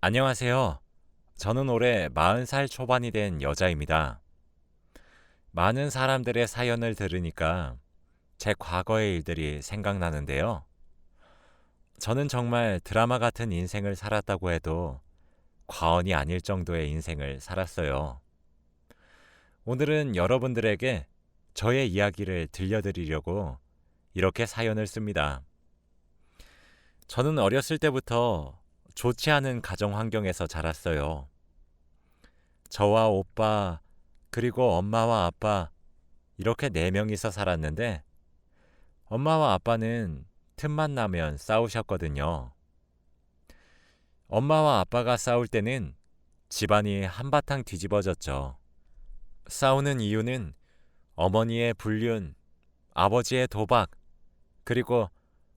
안녕하세요. 저는 올해 40살 초반이 된 여자입니다. 많은 사람들의 사연을 들으니까 제 과거의 일들이 생각나는데요. 저는 정말 드라마 같은 인생을 살았다고 해도 과언이 아닐 정도의 인생을 살았어요. 오늘은 여러분들에게 저의 이야기를 들려드리려고 이렇게 사연을 씁니다. 저는 어렸을 때부터 좋지 않은 가정 환경에서 자랐어요. 저와 오빠, 그리고 엄마와 아빠, 이렇게 네 명이서 살았는데, 엄마와 아빠는 틈만 나면 싸우셨거든요. 엄마와 아빠가 싸울 때는 집안이 한바탕 뒤집어졌죠. 싸우는 이유는 어머니의 불륜, 아버지의 도박, 그리고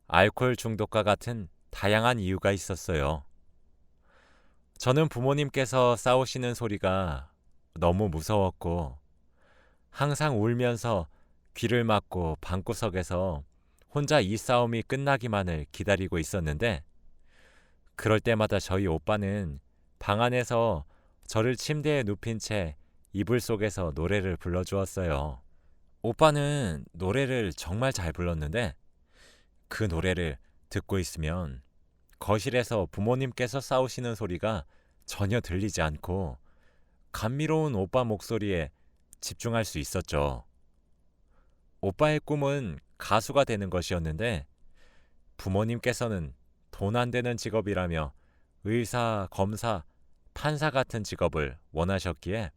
알코올 중독과 같은 다양한 이유가 있었어요. 저는 부모님께서 싸우시는 소리가 너무 무서웠고, 항상 울면서 귀를 막고 방구석에서 혼자 이 싸움이 끝나기만을 기다리고 있었는데, 그럴 때마다 저희 오빠는 방 안에서 저를 침대에 눕힌 채 이불 속에서 노래를 불러주었어요. 오빠는 노래를 정말 잘 불렀는데, 그 노래를 듣고 있으면 거실에서 부모님께서 싸우시는 소리가 전혀 들리지 않고 감미로운 오빠 목소리에 집중할 수 있었죠. 오빠의 꿈은 가수가 되는 것이었는데, 부모님께서는 돈 안 되는 직업이라며 의사, 검사, 판사 같은 직업을 원하셨기에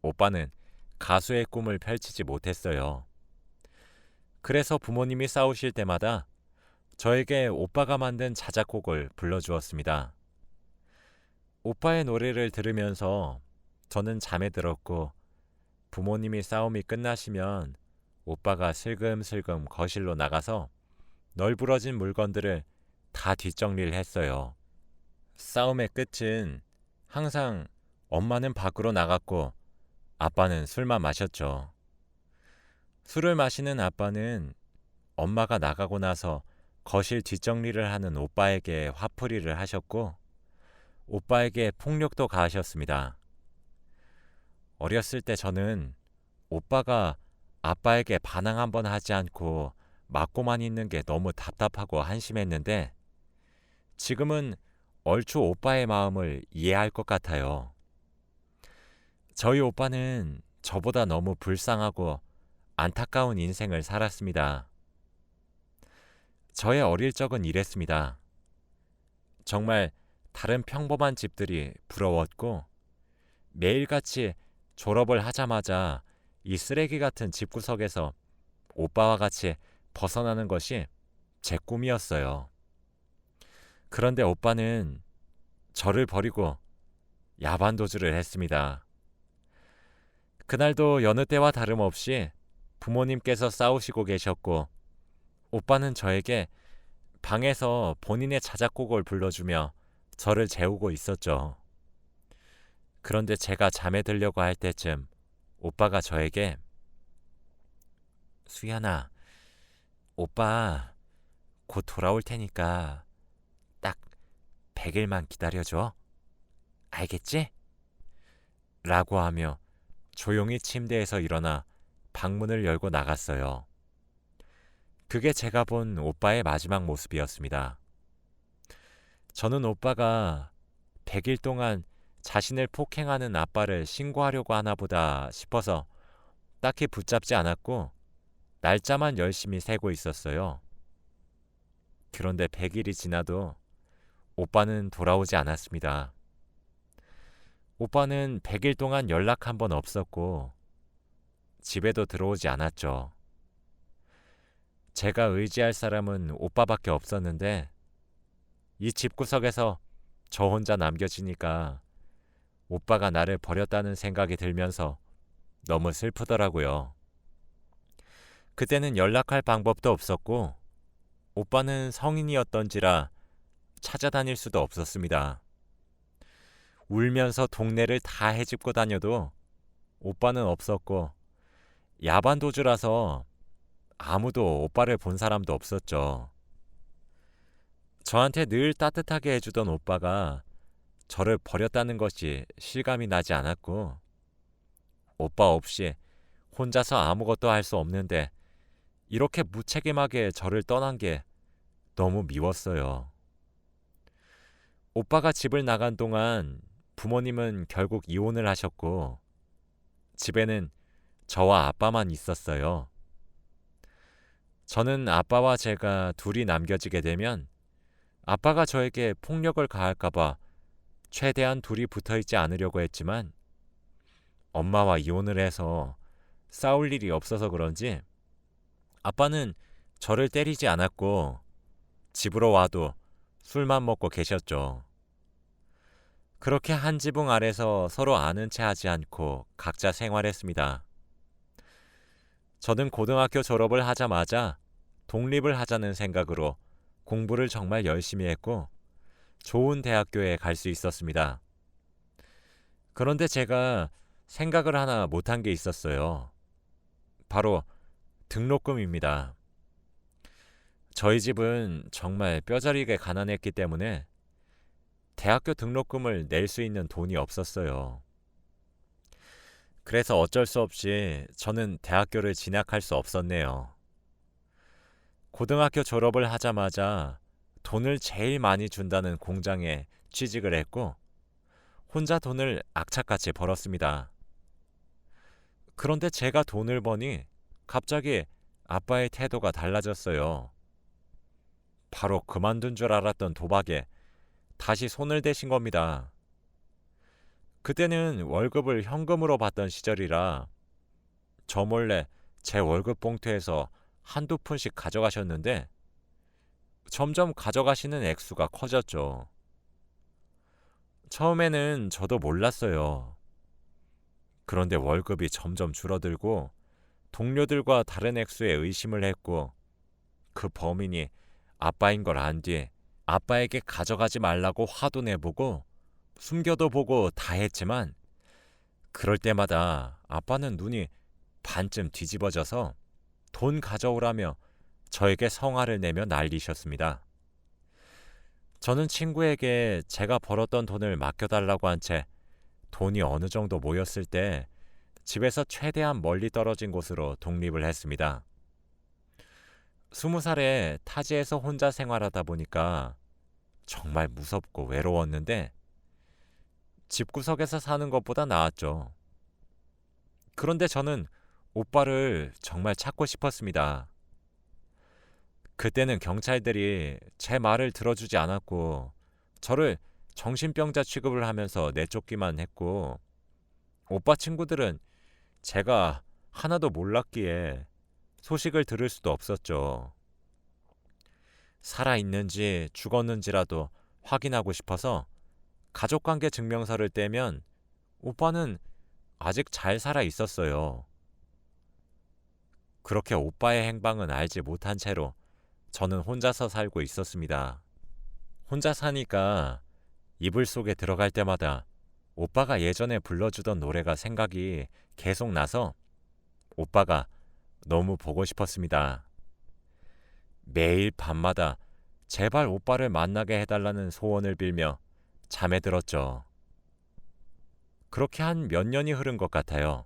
오빠는 가수의 꿈을 펼치지 못했어요. 그래서 부모님이 싸우실 때마다 저에게 오빠가 만든 자작곡을 불러주었습니다. 오빠의 노래를 들으면서 저는 잠에 들었고, 부모님이 싸움이 끝나시면 오빠가 슬금슬금 거실로 나가서 널브러진 물건들을 다 뒷정리를 했어요. 싸움의 끝은 항상 엄마는 밖으로 나갔고 아빠는 술만 마셨죠. 술을 마시는 아빠는 엄마가 나가고 나서 거실 뒷정리를 하는 오빠에게 화풀이를 하셨고, 오빠에게 폭력도 가하셨습니다. 어렸을 때 저는 오빠가 아빠에게 반항 한번 하지 않고 맞고만 있는 게 너무 답답하고 한심했는데, 지금은 얼추 오빠의 마음을 이해할 것 같아요. 저희 오빠는 저보다 너무 불쌍하고 안타까운 인생을 살았습니다. 저의 어릴 적은 이랬습니다. 정말 다른 평범한 집들이 부러웠고, 매일같이 졸업을 하자마자 이 쓰레기 같은 집구석에서 오빠와 같이 벗어나는 것이 제 꿈이었어요. 그런데 오빠는 저를 버리고 야반도주를 했습니다. 그날도 여느 때와 다름없이 부모님께서 싸우시고 계셨고, 오빠는 저에게 방에서 본인의 자작곡을 불러주며 저를 재우고 있었죠. 그런데 제가 잠에 들려고 할 때쯤 오빠가 저에게, 수연아, 오빠 곧 돌아올 테니까 딱 100일만 기다려줘. 알겠지? 라고 하며 조용히 침대에서 일어나 방문을 열고 나갔어요. 그게 제가 본 오빠의 마지막 모습이었습니다. 저는 오빠가 100일 동안 자신을 폭행하는 아빠를 신고하려고 하나 보다 싶어서 딱히 붙잡지 않았고, 날짜만 열심히 세고 있었어요. 그런데 100일이 지나도 오빠는 돌아오지 않았습니다. 오빠는 100일 동안 연락 한 번 없었고, 집에도 들어오지 않았죠. 제가 의지할 사람은 오빠밖에 없었는데, 이 집구석에서 저 혼자 남겨지니까 오빠가 나를 버렸다는 생각이 들면서 너무 슬프더라고요. 그때는 연락할 방법도 없었고, 오빠는 성인이었던지라 찾아다닐 수도 없었습니다. 울면서 동네를 다 헤집고 다녀도 오빠는 없었고, 야반도주라서 아무도 오빠를 본 사람도 없었죠. 저한테 늘 따뜻하게 해주던 오빠가 저를 버렸다는 것이 실감이 나지 않았고, 오빠 없이 혼자서 아무것도 할 수 없는데 이렇게 무책임하게 저를 떠난 게 너무 미웠어요. 오빠가 집을 나간 동안 부모님은 결국 이혼을 하셨고, 집에는 저와 아빠만 있었어요. 저는 아빠와 제가 둘이 남겨지게 되면 아빠가 저에게 폭력을 가할까봐 최대한 둘이 붙어 있지 않으려고 했지만, 엄마와 이혼을 해서 싸울 일이 없어서 그런지 아빠는 저를 때리지 않았고, 집으로 와도 술만 먹고 계셨죠. 그렇게 한 지붕 아래서 서로 아는 체 하지 않고 각자 생활했습니다. 저는 고등학교 졸업을 하자마자 독립을 하자는 생각으로 공부를 정말 열심히 했고, 좋은 대학교에 갈 수 있었습니다. 그런데 제가 생각을 하나 못한 게 있었어요. 바로 등록금입니다. 저희 집은 정말 뼈저리게 가난했기 때문에 대학교 등록금을 낼 수 있는 돈이 없었어요. 그래서 어쩔 수 없이 저는 대학교를 진학할 수 없었네요. 고등학교 졸업을 하자마자 돈을 제일 많이 준다는 공장에 취직을 했고, 혼자 돈을 악착같이 벌었습니다. 그런데 제가 돈을 버니 갑자기 아빠의 태도가 달라졌어요. 바로 그만둔 줄 알았던 도박에 다시 손을 대신 겁니다. 그때는 월급을 현금으로 받던 시절이라 저 몰래 제 월급 봉투에서 한두 푼씩 가져가셨는데, 점점 가져가시는 액수가 커졌죠. 처음에는 저도 몰랐어요. 그런데 월급이 점점 줄어들고 동료들과 다른 액수에 의심을 했고, 그 범인이 아빠인 걸 안 뒤에 아빠에게 가져가지 말라고 화도 내보고 숨겨도 보고 다 했지만, 그럴 때마다 아빠는 눈이 반쯤 뒤집어져서 돈 가져오라며 저에게 성화를 내며 난리셨습니다. 저는 친구에게 제가 벌었던 돈을 맡겨달라고 한 채 돈이 어느 정도 모였을 때 집에서 최대한 멀리 떨어진 곳으로 독립을 했습니다. 20살에 타지에서 혼자 생활하다 보니까 정말 무섭고 외로웠는데 집구석에서 사는 것보다 나았죠. 그런데 저는 오빠를 정말 찾고 싶었습니다. 그때는 경찰들이 제 말을 들어주지 않았고 저를 정신병자 취급을 하면서 내쫓기만 했고, 오빠 친구들은 제가 하나도 몰랐기에 소식을 들을 수도 없었죠. 살아있는지 죽었는지라도 확인하고 싶어서 가족관계 증명서를 떼면 오빠는 아직 잘 살아 있었어요. 그렇게 오빠의 행방은 알지 못한 채로 저는 혼자서 살고 있었습니다. 혼자 사니까 이불 속에 들어갈 때마다 오빠가 예전에 불러주던 노래가 생각이 계속 나서 오빠가 너무 보고 싶었습니다. 매일 밤마다 제발 오빠를 만나게 해달라는 소원을 빌며 잠에 들었죠. 그렇게 한 몇 년이 흐른 것 같아요.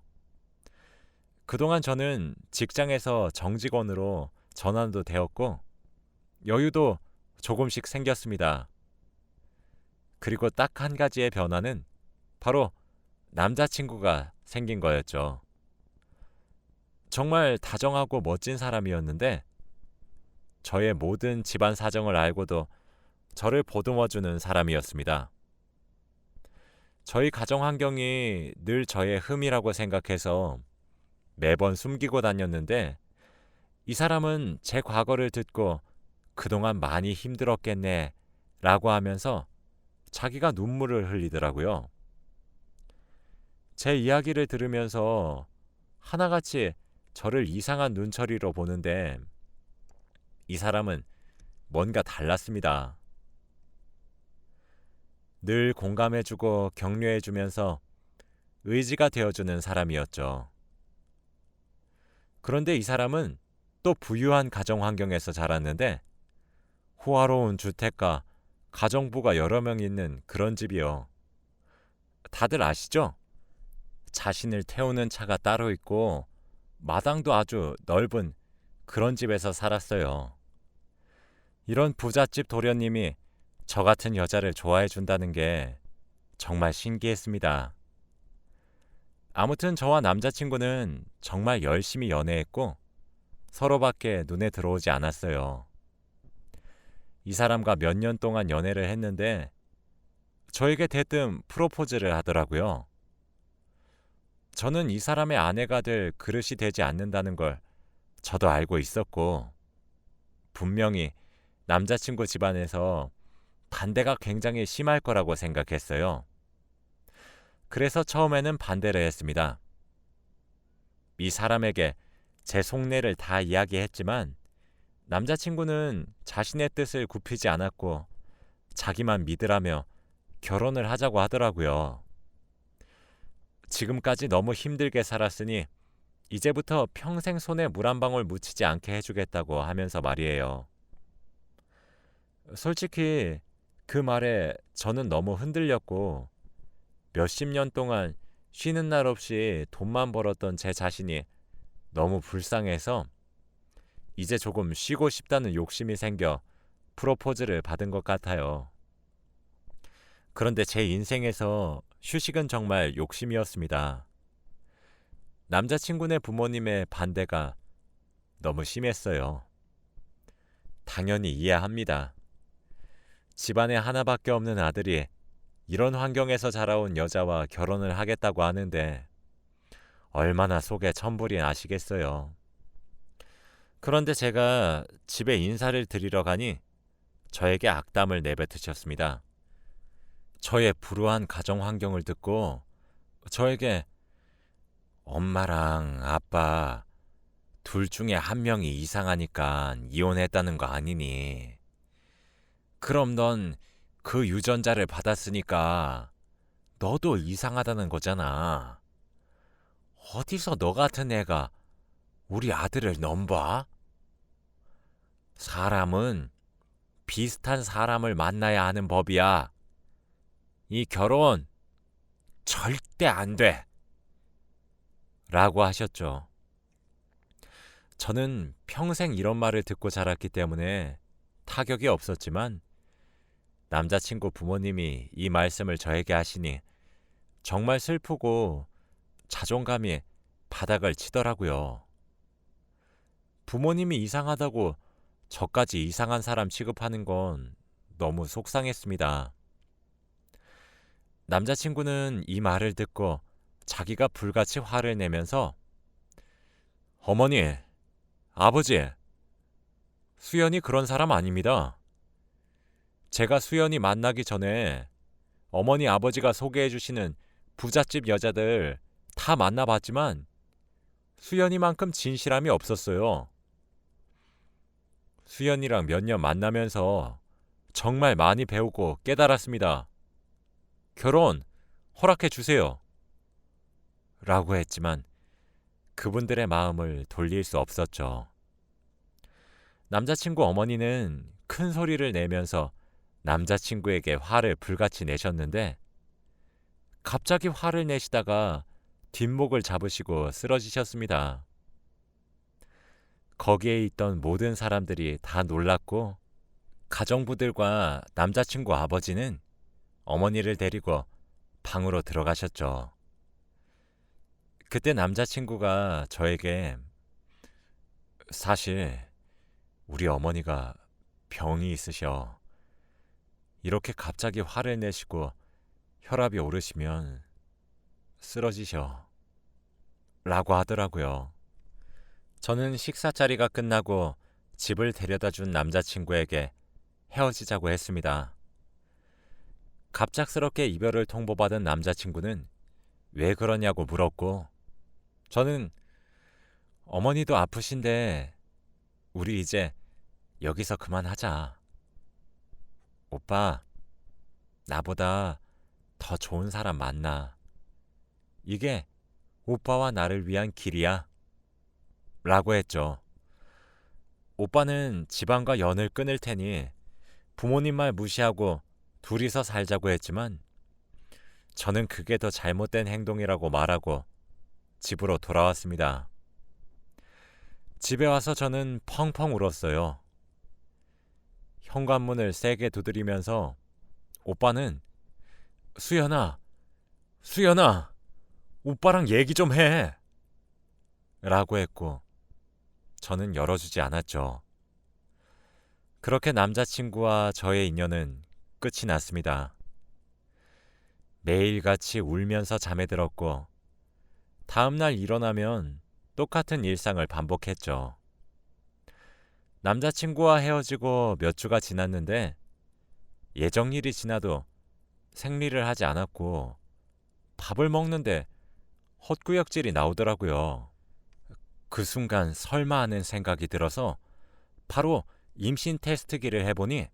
그동안 저는 직장에서 정직원으로 전환도 되었고 여유도 조금씩 생겼습니다. 그리고 딱 한 가지의 변화는 바로 남자친구가 생긴 거였죠. 정말 다정하고 멋진 사람이었는데 저의 모든 집안 사정을 알고도 저를 보듬어주는 사람이었습니다. 저희 가정 환경이 늘 저의 흠이라고 생각해서 매번 숨기고 다녔는데, 이 사람은 제 과거를 듣고 그동안 많이 힘들었겠네 라고 하면서 자기가 눈물을 흘리더라고요. 제 이야기를 들으면서 하나같이 저를 이상한 눈초리로 보는데 이 사람은 뭔가 달랐습니다. 늘 공감해주고 격려해주면서 의지가 되어주는 사람이었죠. 그런데 이 사람은 또 부유한 가정 환경에서 자랐는데 호화로운 주택과 가정부가 여러 명 있는 그런 집이요. 다들 아시죠? 자신을 태우는 차가 따로 있고 마당도 아주 넓은 그런 집에서 살았어요. 이런 부잣집 도련님이 저 같은 여자를 좋아해 준다는 게 정말 신기했습니다. 아무튼 저와 남자친구는 정말 열심히 연애했고 서로밖에 눈에 들어오지 않았어요. 이 사람과 몇 년 동안 연애를 했는데 저에게 대뜸 프로포즈를 하더라고요. 저는 이 사람의 아내가 될 그릇이 되지 않는다는 걸 저도 알고 있었고 분명히 남자친구 집안에서 반대가 굉장히 심할 거라고 생각했어요. 그래서 처음에는 반대를 했습니다. 이 사람에게 제 속내를 다 이야기했지만 남자친구는 자신의 뜻을 굽히지 않았고 자기만 믿으라며 결혼을 하자고 하더라고요. 지금까지 너무 힘들게 살았으니 이제부터 평생 손에 물 한 방울 묻히지 않게 해주겠다고 하면서 말이에요. 솔직히 그 말에 저는 너무 흔들렸고 몇십 년 동안 쉬는 날 없이 돈만 벌었던 제 자신이 너무 불쌍해서 이제 조금 쉬고 싶다는 욕심이 생겨 프로포즈를 받은 것 같아요. 그런데 제 인생에서 휴식은 정말 욕심이었습니다. 남자친구네 부모님의 반대가 너무 심했어요. 당연히 이해합니다. 집안에 하나밖에 없는 아들이 이런 환경에서 자라온 여자와 결혼을 하겠다고 하는데 얼마나 속에 천불이 나시겠어요. 그런데 제가 집에 인사를 드리러 가니 저에게 악담을 내뱉으셨습니다. 저의 불우한 가정 환경을 듣고 저에게 엄마랑 아빠 둘 중에 한 명이 이상하니까 이혼했다는 거 아니니? 그럼 넌 그 유전자를 받았으니까 너도 이상하다는 거잖아. 어디서 너 같은 애가 우리 아들을 넘봐? 사람은 비슷한 사람을 만나야 하는 법이야. 이 결혼 절대 안 돼. 라고 하셨죠. 저는 평생 이런 말을 듣고 자랐기 때문에 타격이 없었지만 남자친구 부모님이 이 말씀을 저에게 하시니 정말 슬프고 자존감이 바닥을 치더라고요. 부모님이 이상하다고 저까지 이상한 사람 취급하는 건 너무 속상했습니다. 남자친구는 이 말을 듣고 자기가 불같이 화를 내면서 어머니, 아버지, 수연이 그런 사람 아닙니다. 제가 수연이 만나기 전에 어머니 아버지가 소개해 주시는 부잣집 여자들 다 만나봤지만 수연이만큼 진실함이 없었어요. 수연이랑 몇 년 만나면서 정말 많이 배우고 깨달았습니다. 결혼 허락해 주세요. 라고 했지만 그분들의 마음을 돌릴 수 없었죠. 남자친구 어머니는 큰 소리를 내면서 남자친구에게 화를 불같이 내셨는데 갑자기 화를 내시다가 뒷목을 잡으시고 쓰러지셨습니다. 거기에 있던 모든 사람들이 다 놀랐고 가정부들과 남자친구 아버지는 어머니를 데리고 방으로 들어가셨죠. 그때 남자친구가 저에게 사실 우리 어머니가 병이 있으셔. 이렇게 갑자기 화를 내시고 혈압이 오르시면 쓰러지셔. 라고 하더라고요. 저는 식사 자리가 끝나고 집을 데려다 준 남자친구에게 헤어지자고 했습니다. 갑작스럽게 이별을 통보받은 남자친구는 왜 그러냐고 물었고 저는 어머니도 아프신데 우리 이제 여기서 그만하자. 오빠, 나보다 더 좋은 사람 만나. 이게 오빠와 나를 위한 길이야. 라고 했죠. 오빠는 집안과 연을 끊을 테니 부모님 말 무시하고 둘이서 살자고 했지만 저는 그게 더 잘못된 행동이라고 말하고 집으로 돌아왔습니다. 집에 와서 저는 펑펑 울었어요. 현관문을 세게 두드리면서 오빠는 수연아, 수연아, 오빠랑 얘기 좀 해. 라고 했고 저는 열어주지 않았죠. 그렇게 남자친구와 저의 인연은 끝이 났습니다. 매일같이 울면서 잠에 들었고 다음날 일어나면 똑같은 일상을 반복했죠. 남자친구와 헤어지고 몇 주가 지났는데 예정일이 지나도 생리를 하지 않았고 밥을 먹는데 헛구역질이 나오더라고요. 그 순간 설마 하는 생각이 들어서 바로 임신 테스트기를 해보니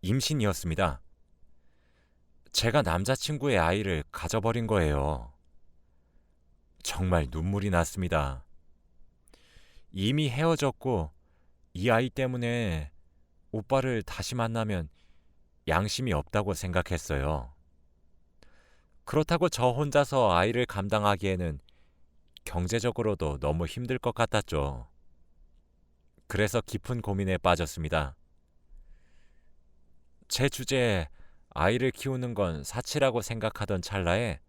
임신이었습니다. 제가 남자친구의 아이를 가져버린 거예요. 정말 눈물이 났습니다. 이미 헤어졌고 이 아이 때문에 오빠를 다시 만나면 양심이 없다고 생각했어요. 그렇다고 저 혼자서 아이를 감당하기에는 경제적으로도 너무 힘들 것 같았죠. 그래서 깊은 고민에 빠졌습니다. 제 주제에 아이를 키우는 건 사치라고 생각하던 찰나에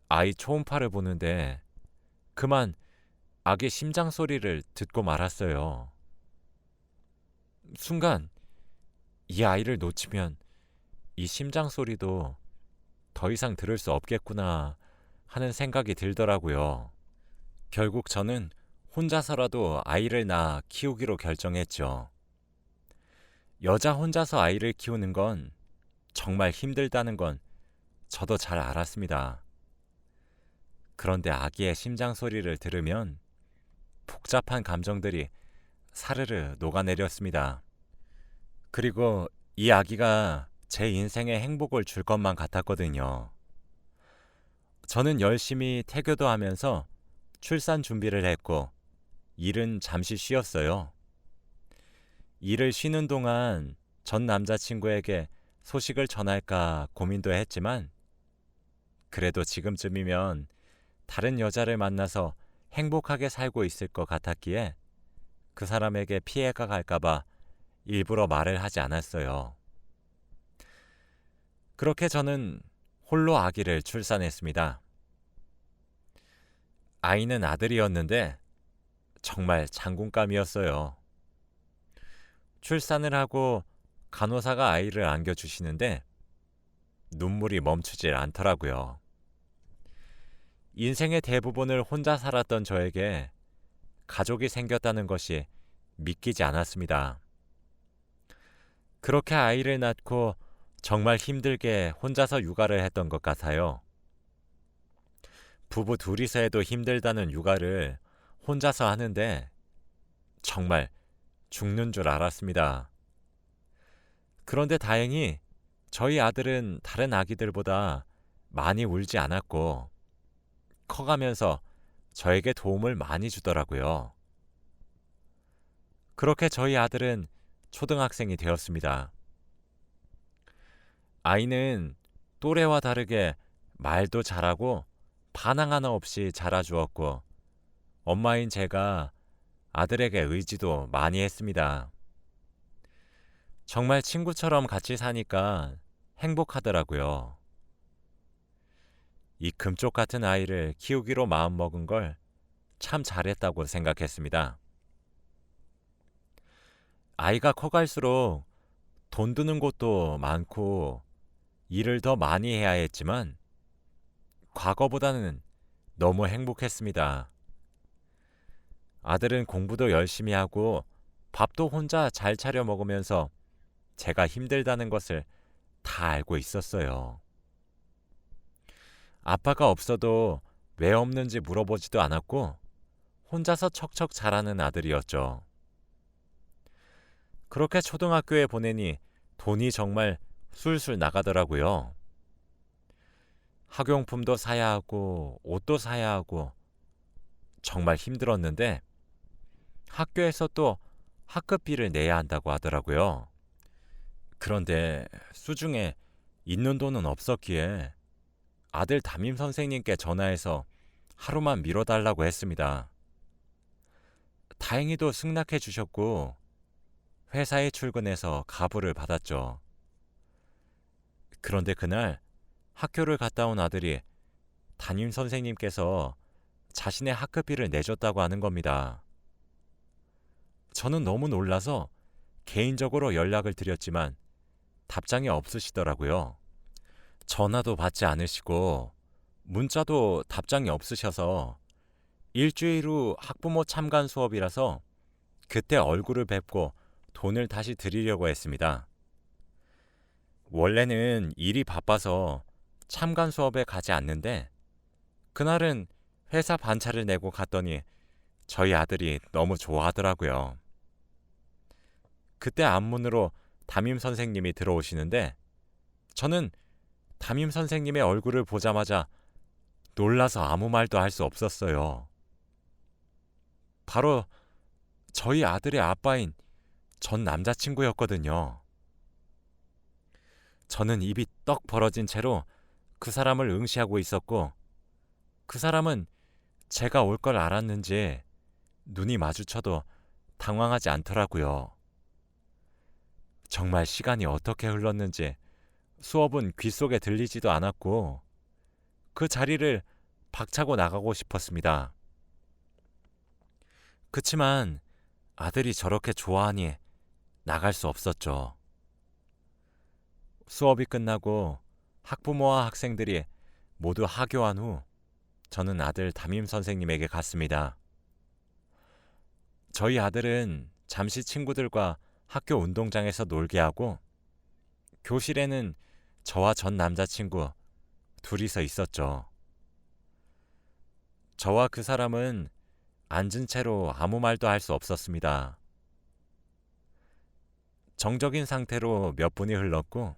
아이 초음파를 보는데 그만 아기 심장 소리를 듣고 말았어요. 순간 이 아이를 놓치면 이 심장 소리도 더 이상 들을 수 없겠구나 하는 생각이 들더라고요. 결국 저는 혼자서라도 아이를 낳아 키우기로 결정했죠. 여자 혼자서 아이를 키우는 건 정말 힘들다는 건 저도 잘 알았습니다. 그런데 아기의 심장 소리를 들으면 복잡한 감정들이 사르르 녹아내렸습니다. 그리고 이 아기가 제 인생에 행복을 줄 것만 같았거든요. 저는 열심히 태교도 하면서 출산 준비를 했고 일은 잠시 쉬었어요. 일을 쉬는 동안 전 남자친구에게 소식을 전할까 고민도 했지만 그래도 지금쯤이면 다른 여자를 만나서 행복하게 살고 있을 것 같았기에 그 사람에게 피해가 갈까봐 일부러 말을 하지 않았어요. 그렇게 저는 홀로 아기를 출산했습니다. 아이는 아들이었는데 정말 장군감이었어요. 출산을 하고 간호사가 아이를 안겨주시는데 눈물이 멈추질 않더라고요. 인생의 대부분을 혼자 살았던 저에게 가족이 생겼다는 것이 믿기지 않았습니다. 그렇게 아이를 낳고 정말 힘들게 혼자서 육아를 했던 것 같아요. 부부 둘이서 해도 힘들다는 육아를 혼자서 하는데 정말 죽는 줄 알았습니다. 그런데 다행히 저희 아들은 다른 아기들보다 많이 울지 않았고 커가면서 저에게 도움을 많이 주더라고요. 그렇게 저희 아들은 초등학생이 되었습니다. 아이는 또래와 다르게 말도 잘하고 반항 하나 없이 자라주었고 엄마인 제가 아들에게 의지도 많이 했습니다. 정말 친구처럼 같이 사니까 행복하더라고요. 이 금쪽 같은 아이를 키우기로 마음먹은 걸 참 잘했다고 생각했습니다. 아이가 커갈수록 돈 드는 곳도 많고 일을 더 많이 해야 했지만 과거보다는 너무 행복했습니다. 아들은 공부도 열심히 하고 밥도 혼자 잘 차려 먹으면서 제가 힘들다는 것을 다 알고 있었어요. 아빠가 없어도 왜 없는지 물어보지도 않았고 혼자서 척척 자라는 아들이었죠. 그렇게 초등학교에 보내니 돈이 정말 술술 나가더라고요. 학용품도 사야 하고 옷도 사야 하고 정말 힘들었는데 학교에서 또 학급비를 내야 한다고 하더라고요. 그런데 수중에 있는 돈은 없었기에 아들 담임 선생님께 전화해서 하루만 미뤄달라고 했습니다. 다행히도 승낙해 주셨고 회사에 출근해서 가부를 받았죠. 그런데 그날 학교를 갔다 온 아들이 담임 선생님께서 자신의 학급비를 내줬다고 하는 겁니다. 저는 너무 놀라서 개인적으로 연락을 드렸지만 답장이 없으시더라고요. 전화도 받지 않으시고 문자도 답장이 없으셔서 일주일 후 학부모 참관 수업이라서 그때 얼굴을 뵙고 돈을 다시 드리려고 했습니다. 원래는 일이 바빠서 참관 수업에 가지 않는데 그날은 회사 반차를 내고 갔더니 저희 아들이 너무 좋아하더라고요. 그때 앞문으로 담임 선생님이 들어오시는데 저는 담임 선생님의 얼굴을 보자마자 놀라서 아무 말도 할 수 없었어요. 바로 저희 아들의 아빠인 전 남자친구였거든요. 저는 입이 떡 벌어진 채로 그 사람을 응시하고 있었고 그 사람은 제가 올 걸 알았는지 눈이 마주쳐도 당황하지 않더라고요. 정말 시간이 어떻게 흘렀는지 수업은 귓속에 들리지도 않았고 그 자리를 박차고 나가고 싶었습니다. 그치만 아들이 저렇게 좋아하니 나갈 수 없었죠. 수업이 끝나고 학부모와 학생들이 모두 하교한 후 저는 아들 담임 선생님에게 갔습니다. 저희 아들은 잠시 친구들과 학교 운동장에서 놀게 하고 교실에는 저와 전 남자친구 둘이서 있었죠. 저와 그 사람은 앉은 채로 아무 말도 할 수 없었습니다. 정적인 상태로 몇 분이 흘렀고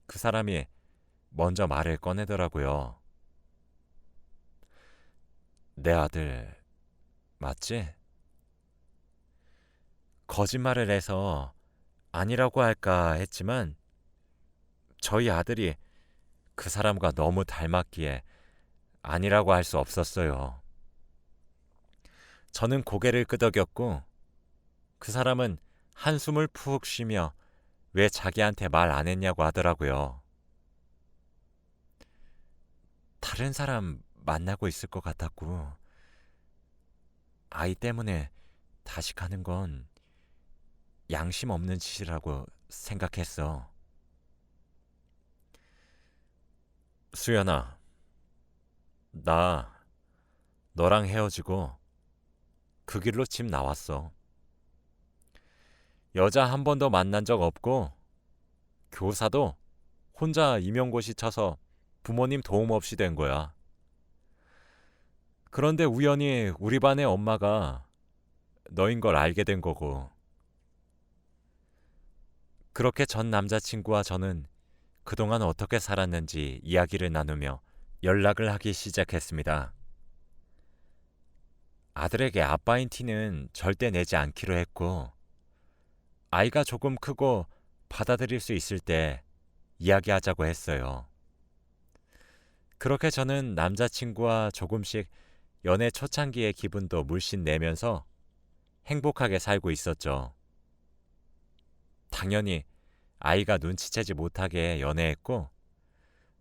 그 사람이 먼저 말을 꺼내더라고요. 내 아들 맞지? 거짓말을 해서 아니라고 할까 했지만 저희 아들이 그 사람과 너무 닮았기에 아니라고 할 수 없었어요. 저는 고개를 끄덕였고 그 사람은 한숨을 푹 쉬며 왜 자기한테 말 안 했냐고 하더라고요. 다른 사람 만나고 있을 것 같았고 아이 때문에 다시 가는 건 양심 없는 짓이라고 생각했어. 수연아, 나 너랑 헤어지고 그 길로 집 나왔어. 여자 한 번도 만난 적 없고 교사도 혼자 임용고시 쳐서 부모님 도움 없이 된 거야. 그런데 우연히 우리 반의 엄마가 너인 걸 알게 된 거고. 그렇게 전 남자친구와 저는 그동안 어떻게 살았는지 이야기를 나누며 연락을 하기 시작했습니다. 아들에게 아빠인 티는 절대 내지 않기로 했고 아이가 조금 크고 받아들일 수 있을 때 이야기하자고 했어요. 그렇게 저는 남자친구와 조금씩 연애 초창기의 기분도 물씬 내면서 행복하게 살고 있었죠. 당연히 아이가 눈치채지 못하게 연애했고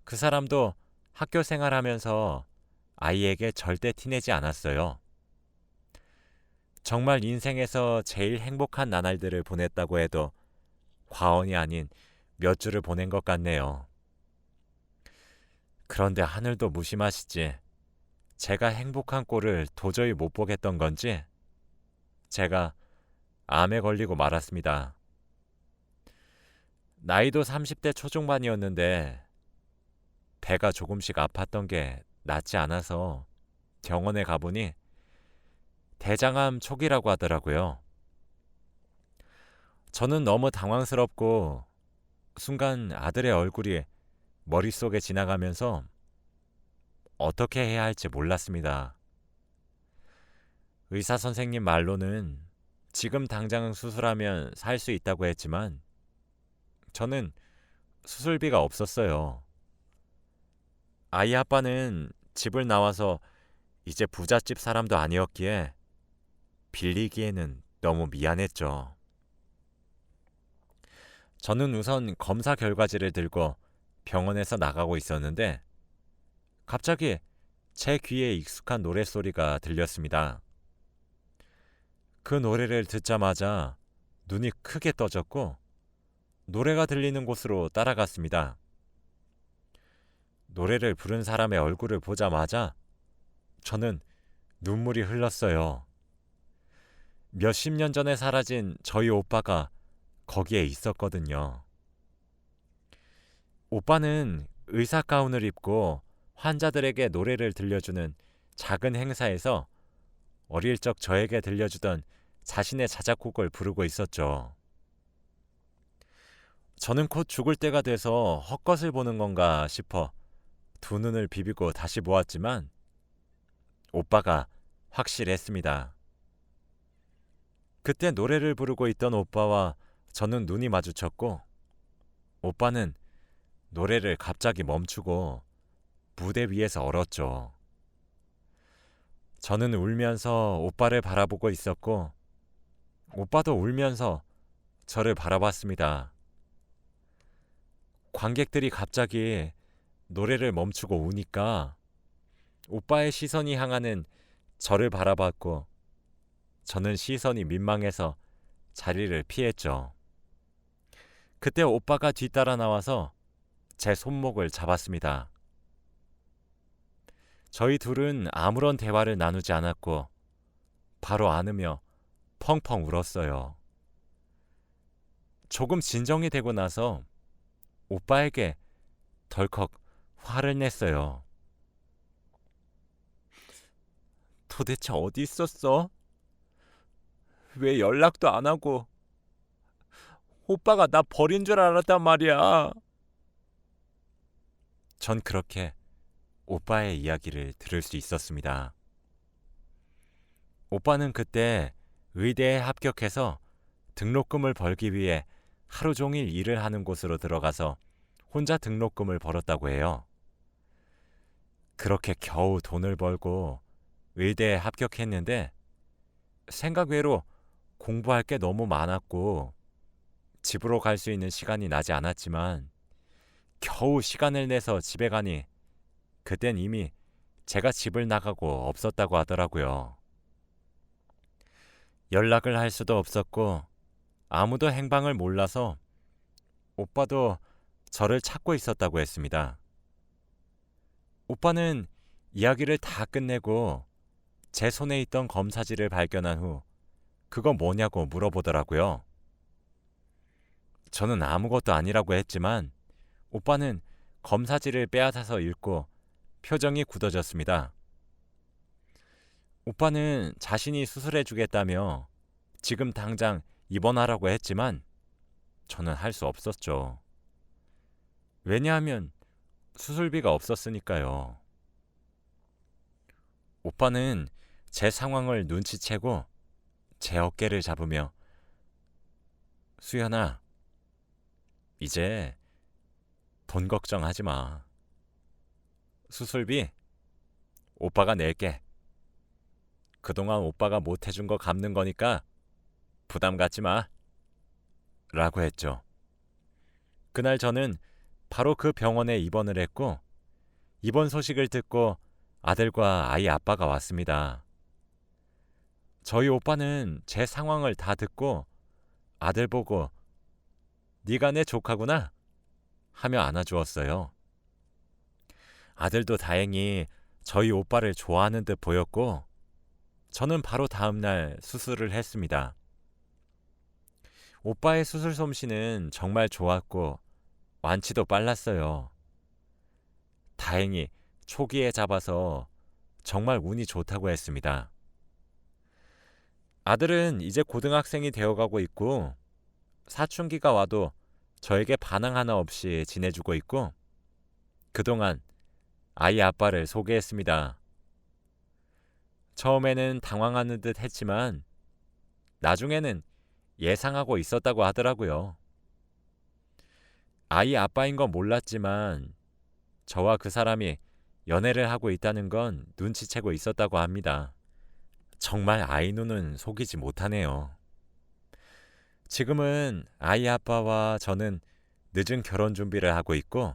그 사람도 학교 생활하면서 아이에게 절대 티내지 않았어요. 정말 인생에서 제일 행복한 나날들을 보냈다고 해도 과언이 아닌 몇 주를 보낸 것 같네요. 그런데 하늘도 무심하시지. 제가 행복한 꼴을 도저히 못 보겠던 건지 제가 암에 걸리고 말았습니다. 나이도 30대 초중반이었는데 배가 조금씩 아팠던 게 낫지 않아서 병원에 가보니 대장암 초기라고 하더라고요. 저는 너무 당황스럽고 순간 아들의 얼굴이 머릿속에 지나가면서 어떻게 해야 할지 몰랐습니다. 의사 선생님 말로는 지금 당장 수술하면 살 수 있다고 했지만 저는 수술비가 없었어요. 아이 아빠는 집을 나와서 이제 부잣집 사람도 아니었기에 빌리기에는 너무 미안했죠. 저는 우선 검사 결과지를 들고 병원에서 나가고 있었는데 갑자기 제 귀에 익숙한 노랫소리가 들렸습니다. 그 노래를 듣자마자 눈이 크게 떠졌고 노래가 들리는 곳으로 따라갔습니다. 노래를 부른 사람의 얼굴을 보자마자 저는 눈물이 흘렀어요. 몇십 년 전에 사라진 저희 오빠가 거기에 있었거든요. 오빠는 의사 가운을 입고 환자들에게 노래를 들려주는 작은 행사에서 어릴 적 저에게 들려주던 자신의 자작곡을 부르고 있었죠. 저는 곧 죽을 때가 돼서 헛것을 보는 건가 싶어 두 눈을 비비고 다시 보았지만 오빠가 확실했습니다. 그때 노래를 부르고 있던 오빠와 저는 눈이 마주쳤고 오빠는 노래를 갑자기 멈추고 무대 위에서 얼었죠. 저는 울면서 오빠를 바라보고 있었고 오빠도 울면서 저를 바라봤습니다. 관객들이 갑자기 노래를 멈추고 우니까 오빠의 시선이 향하는 저를 바라봤고 저는 시선이 민망해서 자리를 피했죠. 그때 오빠가 뒤따라 나와서 제 손목을 잡았습니다. 저희 둘은 아무런 대화를 나누지 않았고 바로 안으며 펑펑 울었어요. 조금 진정이 되고 나서 오빠에게 덜컥 화를 냈어요. 도대체 어디 있었어? 왜 연락도 안 하고? 오빠가 나 버린 줄 알았단 말이야. 전 그렇게 오빠의 이야기를 들을 수 있었습니다. 오빠는 그때 의대에 합격해서 등록금을 벌기 위해 하루 종일 일을 하는 곳으로 들어가서 혼자 등록금을 벌었다고 해요. 그렇게 겨우 돈을 벌고 의대에 합격했는데 생각 외로 공부할 게 너무 많았고 집으로 갈 수 있는 시간이 나지 않았지만 겨우 시간을 내서 집에 가니 그땐 이미 제가 집을 나가고 없었다고 하더라고요. 연락을 할 수도 없었고 아무도 행방을 몰라서 오빠도 저를 찾고 있었다고 했습니다. 오빠는 이야기를 다 끝내고 제 손에 있던 검사지를 발견한 후 그거 뭐냐고 물어보더라고요. 저는 아무것도 아니라고 했지만 오빠는 검사지를 빼앗아서 읽고 표정이 굳어졌습니다. 오빠는 자신이 수술해 주겠다며 지금 당장 입원하라고 했지만 저는 할 수 없었죠. 왜냐하면 수술비가 없었으니까요. 오빠는 제 상황을 눈치채고 제 어깨를 잡으며 수연아, 이제 돈 걱정하지 마. 수술비 오빠가 낼게. 그동안 오빠가 못 해준 거 갚는 거니까 부담 갖지 마. 라고 했죠. 그날 저는 바로 그 병원에 입원을 했고 입원 소식을 듣고 아들과 아이 아빠가 왔습니다. 저희 오빠는 제 상황을 다 듣고 아들 보고 네가 내 조카구나 하며 안아주었어요. 아들도 다행히 저희 오빠를 좋아하는 듯 보였고 저는 바로 다음날 수술을 했습니다. 오빠의 수술 솜씨는 정말 좋았고 완치도 빨랐어요. 다행히 초기에 잡아서 정말 운이 좋다고 했습니다. 아들은 이제 고등학생이 되어가고 있고 사춘기가 와도 저에게 반항 하나 없이 지내주고 있고 그동안 아이 아빠를 소개했습니다. 처음에는 당황하는 듯 했지만 나중에는 예상하고 있었다고 하더라고요. 아이 아빠인 건 몰랐지만 저와 그 사람이 연애를 하고 있다는 건 눈치채고 있었다고 합니다. 정말 아이 눈은 속이지 못하네요. 지금은 아이 아빠와 저는 늦은 결혼 준비를 하고 있고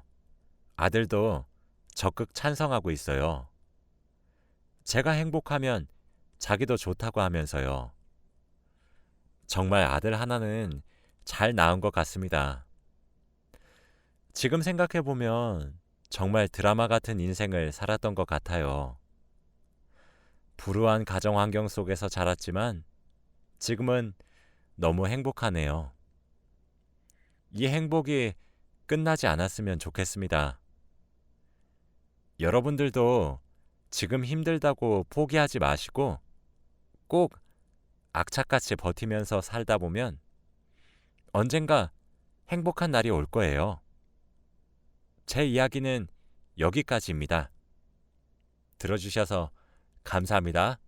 아들도 적극 찬성하고 있어요. 제가 행복하면 자기도 좋다고 하면서요. 정말 아들 하나는 잘 낳은 것 같습니다. 지금 생각해보면 정말 드라마 같은 인생을 살았던 것 같아요. 불우한 가정 환경 속에서 자랐지만 지금은 너무 행복하네요. 이 행복이 끝나지 않았으면 좋겠습니다. 여러분들도 지금 힘들다고 포기하지 마시고 꼭 악착같이 버티면서 살다 보면 언젠가 행복한 날이 올 거예요. 제 이야기는 여기까지입니다. 들어주셔서 감사합니다.